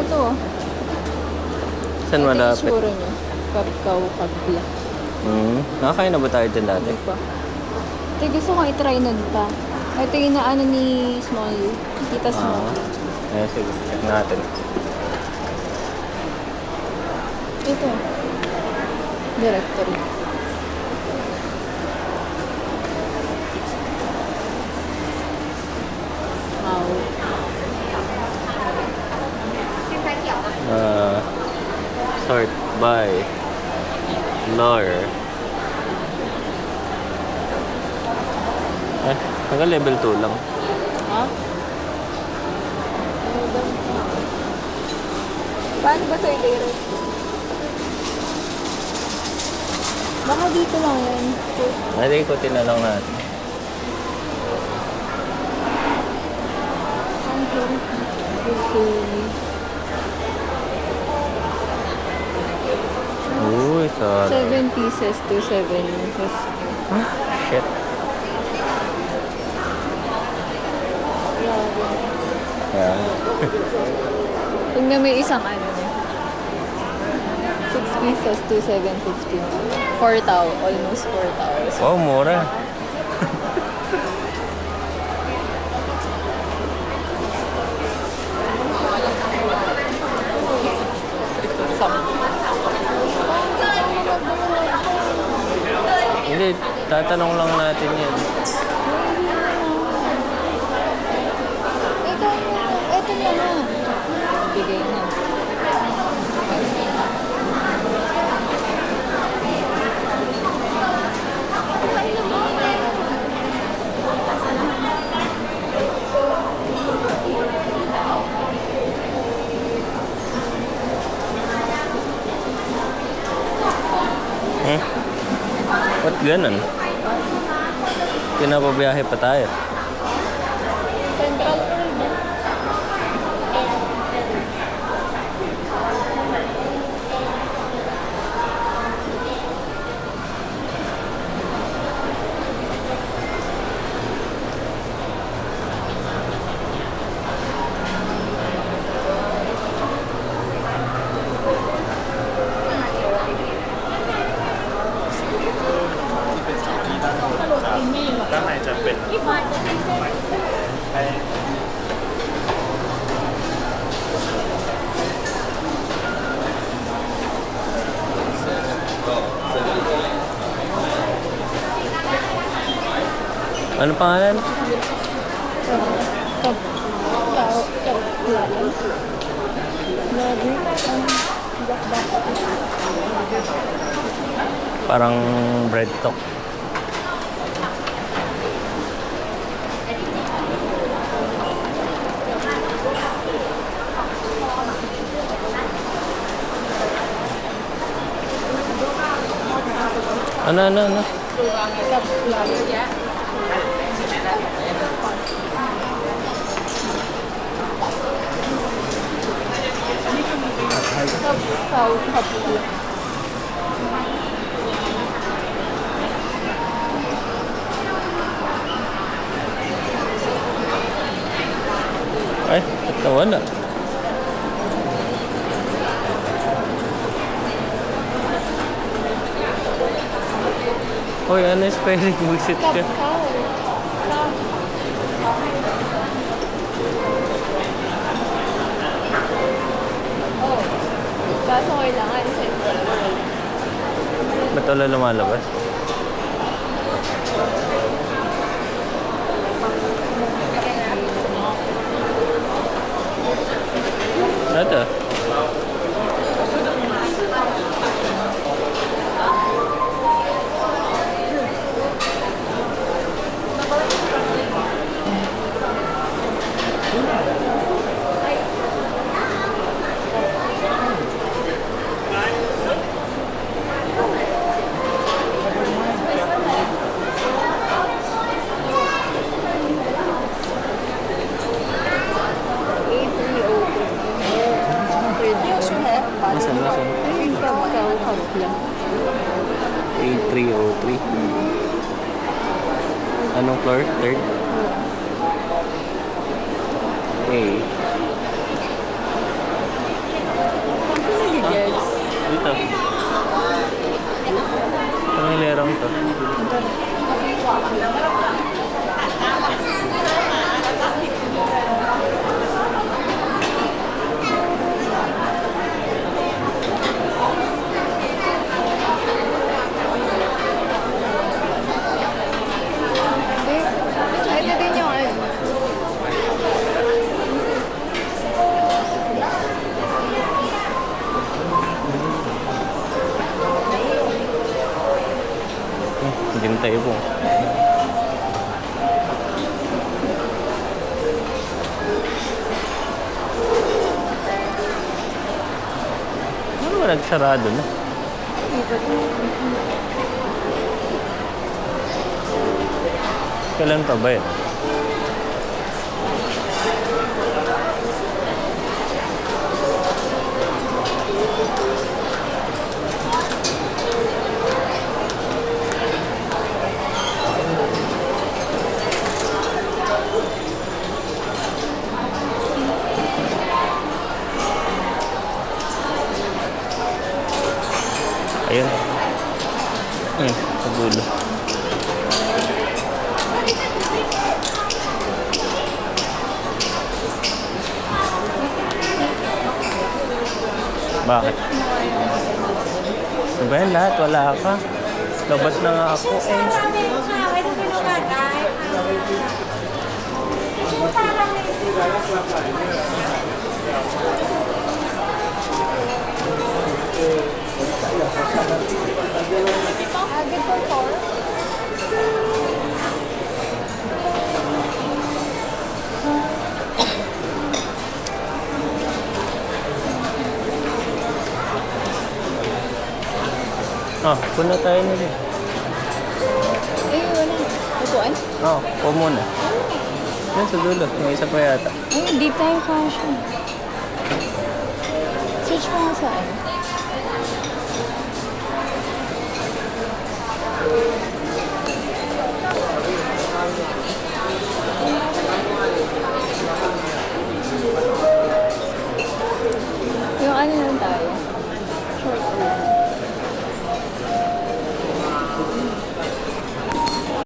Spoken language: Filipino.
Ito. Saan malapit? Ito yung niya. Kapkaw, kabla. Nakakain na ba tayo dyan dati? Hindi pa. Ito gusto ko i-try nun pa. Ito yung inaano ni Small. Tita Small. Ayan, sige. Check natin. Ito. Directory. Wow. Sort by lawyer. Hanggang level 2 lang. Ha? Paano ba ito i-direct? Baka dito lang yan. Natin ikutin na lang natin. Uy, sorry. 7 pieces to 7 pieces. Shit. Yeah. Kung na may isang ano niya. 6 pieces to 750. 4 tao. Almost 4 tao. Oh, mura. Hindi, tatanong lang natin yan. Ito na na. Bigay na. Ba't ganun? Pinapabiyahe pa tayo. Central World. Ano pangalan? Parang bread talk. Ano? Ay, ito wala. Hoy, ano yung spelling? Bullshit ka. Kaso kailangan Central World. Ba't wala lumalabas? Ito. Nasaan? 8303. Anong floor? Third? A. table. Ano ba nagsarado na? Kailan pa ba yun? Ayun. Ayun, sa dulo. Bakit? Ano ba yan lahat? Wala ka. Labas na nga ako eh. Agad for 4? Ah, puna tayo nila. Eh, wala. Upuan? Oo, po muna. Yan sa dulo. May isa pa yata. Ay, hindi tayo kasha. Search mo nga sa ano.